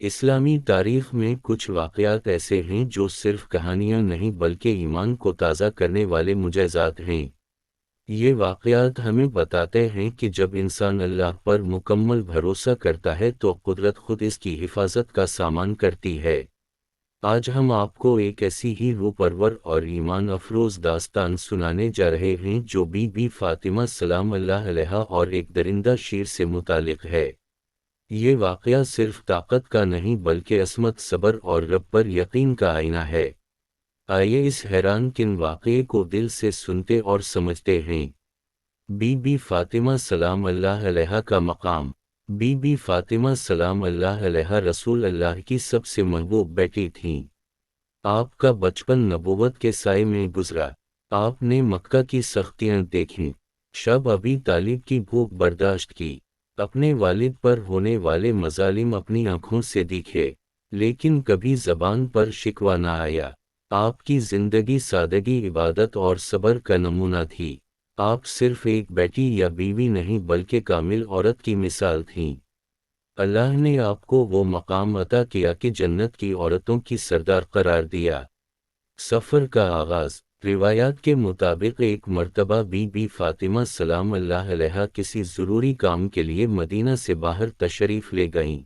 اسلامی تاریخ میں کچھ واقعات ایسے ہیں جو صرف کہانیاں نہیں بلکہ ایمان کو تازہ کرنے والے معجزات ہیں۔ یہ واقعات ہمیں بتاتے ہیں کہ جب انسان اللہ پر مکمل بھروسہ کرتا ہے تو قدرت خود اس کی حفاظت کا سامان کرتی ہے۔ آج ہم آپ کو ایک ایسی ہی روح پرور اور ایمان افروز داستان سنانے جا رہے ہیں جو بی بی فاطمہ سلام اللہ علیہا اور ایک درندہ شیر سے متعلق ہے۔ یہ واقعہ صرف طاقت کا نہیں بلکہ عصمت، صبر اور رب پر یقین کا آئینہ ہے۔ آئیے اس حیران کن واقعے کو دل سے سنتے اور سمجھتے ہیں۔ بی بی فاطمہ سلام اللہ علیہا کا مقام۔ بی بی فاطمہ سلام اللہ علیہا رسول اللہ کی سب سے محبوب بیٹی تھیں۔ آپ کا بچپن نبوت کے سائے میں گزرا۔ آپ نے مکہ کی سختیاں دیکھیں، شب ابی طالب کی بھوک برداشت کی، اپنے والد پر ہونے والے مظالم اپنی آنکھوں سے دیکھے، لیکن کبھی زبان پر شکوہ نہ آیا۔ آپ کی زندگی سادگی، عبادت اور صبر کا نمونہ تھی۔ آپ صرف ایک بیٹی یا بیوی نہیں بلکہ کامل عورت کی مثال تھیں۔ اللہ نے آپ کو وہ مقام عطا کیا کہ جنت کی عورتوں کی سردار قرار دیا۔ سفر کا آغاز۔ روایات کے مطابق ایک مرتبہ بی بی فاطمہ سلام اللہ علیہا کسی ضروری کام کے لیے مدینہ سے باہر تشریف لے گئیں۔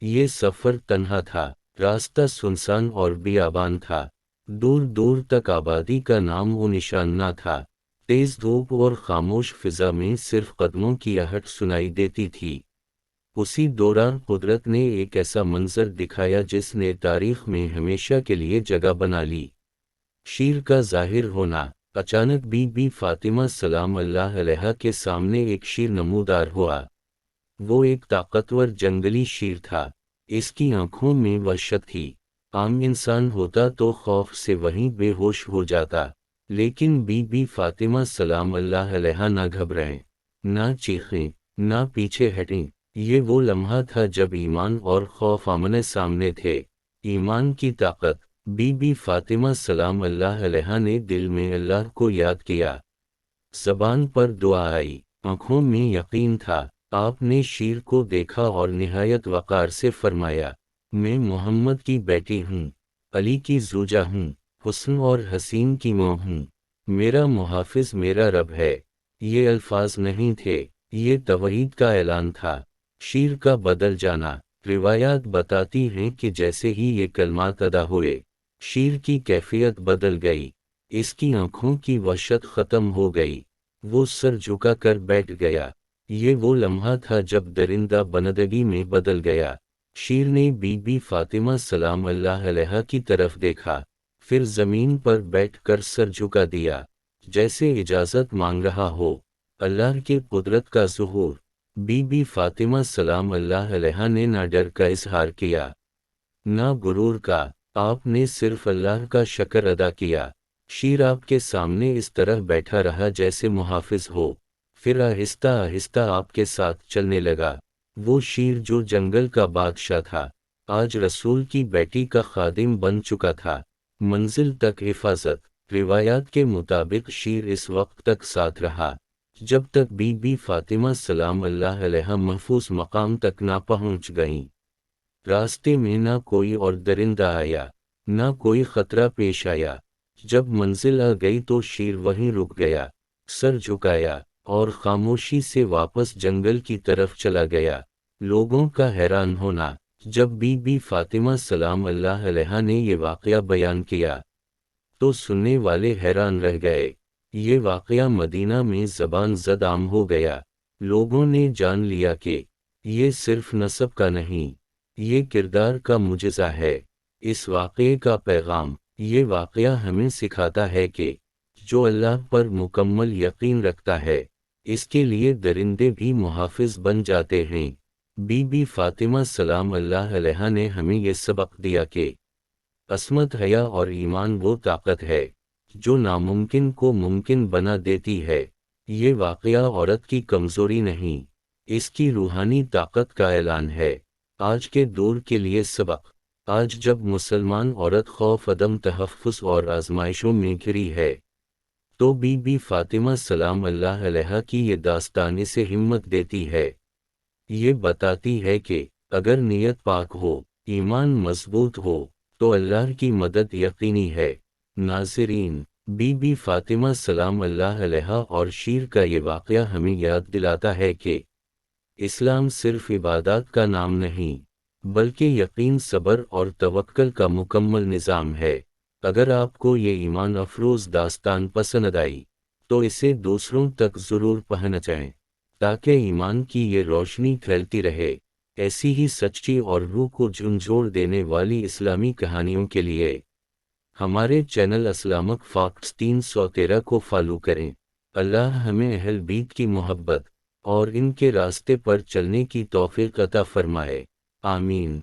یہ سفر تنہا تھا، راستہ سنسان اور بیابان تھا، دور دور تک آبادی کا نام و نشان نہ تھا۔ تیز دھوپ اور خاموش فضا میں صرف قدموں کی آہٹ سنائی دیتی تھی۔ اسی دوران قدرت نے ایک ایسا منظر دکھایا جس نے تاریخ میں ہمیشہ کے لیے جگہ بنا لی۔ شیر کا ظاہر ہونا۔ اچانک بی بی فاطمہ سلام اللہ علیہا کے سامنے ایک شیر نمودار ہوا۔ وہ ایک طاقتور جنگلی شیر تھا۔ اس کی آنکھوں میں وحشت تھی۔ عام انسان ہوتا تو خوف سے وہیں بے ہوش ہو جاتا، لیکن بی بی فاطمہ سلام اللہ علیہا نہ گھبرائیں، نہ چیخیں، نہ پیچھے ہٹیں۔ یہ وہ لمحہ تھا جب ایمان اور خوف آمنے سامنے تھے۔ ایمان کی طاقت۔ بی بی فاطمہ سلام اللہ علیہا نے دل میں اللہ کو یاد کیا، زبان پر دعا آئی، آنکھوں میں یقین تھا۔ آپ نے شیر کو دیکھا اور نہایت وقار سے فرمایا، میں محمد کی بیٹی ہوں، علی کی زوجہ ہوں، حسن اور حسین کی ماں ہوں، میرا محافظ میرا رب ہے۔ یہ الفاظ نہیں تھے، یہ توحید کا اعلان تھا۔ شیر کا بدل جانا۔ روایات بتاتی ہیں کہ جیسے ہی یہ کلمات ادا ہوئے، شیر کی کیفیت بدل گئی، اس کی آنکھوں کی وحشت ختم ہو گئی، وہ سر جھکا کر بیٹھ گیا۔ یہ وہ لمحہ تھا جب درندہ بندگی میں بدل گیا۔ شیر نے بی بی فاطمہ سلام اللہ علیہا کی طرف دیکھا، پھر زمین پر بیٹھ کر سر جھکا دیا، جیسے اجازت مانگ رہا ہو۔ اللہ کی قدرت کا ظہور۔ بی بی فاطمہ سلام اللہ علیہا نے نہ ڈر کا اظہار کیا، نہ غرور کا۔ آپ نے صرف اللہ کا شکر ادا کیا۔ شیر آپ کے سامنے اس طرح بیٹھا رہا جیسے محافظ ہو، پھر آہستہ آہستہ آپ کے ساتھ چلنے لگا۔ وہ شیر جو جنگل کا بادشاہ تھا، آج رسول کی بیٹی کا خادم بن چکا تھا۔ منزل تک حفاظت۔ روایات کے مطابق شیر اس وقت تک ساتھ رہا جب تک بی بی فاطمہ سلام اللہ علیہا محفوظ مقام تک نہ پہنچ گئیں۔ راستے میں نہ کوئی اور درندہ آیا، نہ کوئی خطرہ پیش آیا۔ جب منزل آ گئی تو شیر وہیں رک گیا، سر جھکایا اور خاموشی سے واپس جنگل کی طرف چلا گیا۔ لوگوں کا حیران ہونا۔ جب بی بی فاطمہ سلام اللہ علیہا نے یہ واقعہ بیان کیا تو سننے والے حیران رہ گئے۔ یہ واقعہ مدینہ میں زبان زد عام ہو گیا۔ لوگوں نے جان لیا کہ یہ صرف نسب کا نہیں، یہ کردار کا معجزہ ہے۔ اس واقعے کا پیغام۔ یہ واقعہ ہمیں سکھاتا ہے کہ جو اللہ پر مکمل یقین رکھتا ہے، اس کے لیے درندے بھی محافظ بن جاتے ہیں۔ بی بی فاطمہ سلام اللہ علیہا نے ہمیں یہ سبق دیا کہ عصمت، حیا اور ایمان وہ طاقت ہے جو ناممکن کو ممکن بنا دیتی ہے۔ یہ واقعہ عورت کی کمزوری نہیں، اس کی روحانی طاقت کا اعلان ہے۔ آج کے دور کے لیے سبق۔ آج جب مسلمان عورت خوف، عدم تحفظ اور آزمائشوں میں گھری ہے، تو بی بی فاطمہ سلام اللہ علیہا کی یہ داستان اسے ہمت دیتی ہے۔ یہ بتاتی ہے کہ اگر نیت پاک ہو ایمان مضبوط ہو تو اللہ کی مدد یقینی ہے۔ ناظرین، بی بی فاطمہ سلام اللہ علیہا اور شیر کا یہ واقعہ ہمیں یاد دلاتا ہے کہ اسلام صرف عبادات کا نام نہیں، بلکہ یقین، صبر اور توکل کا مکمل نظام ہے۔ اگر آپ کو یہ ایمان افروز داستان پسند آئی تو اسے دوسروں تک ضرور پہنچائیں تاکہ ایمان کی یہ روشنی پھیلتی رہے۔ ایسی ہی سچی اور روح کو جھنجھوڑ دینے والی اسلامی کہانیوں کے لیے ہمارے چینل اسلامک فیکٹس 313 کو فالو کریں۔ اللہ ہمیں اہل بیت کی محبت اور ان کے راستے پر چلنے کی توفیق عطا فرمائے، آمین۔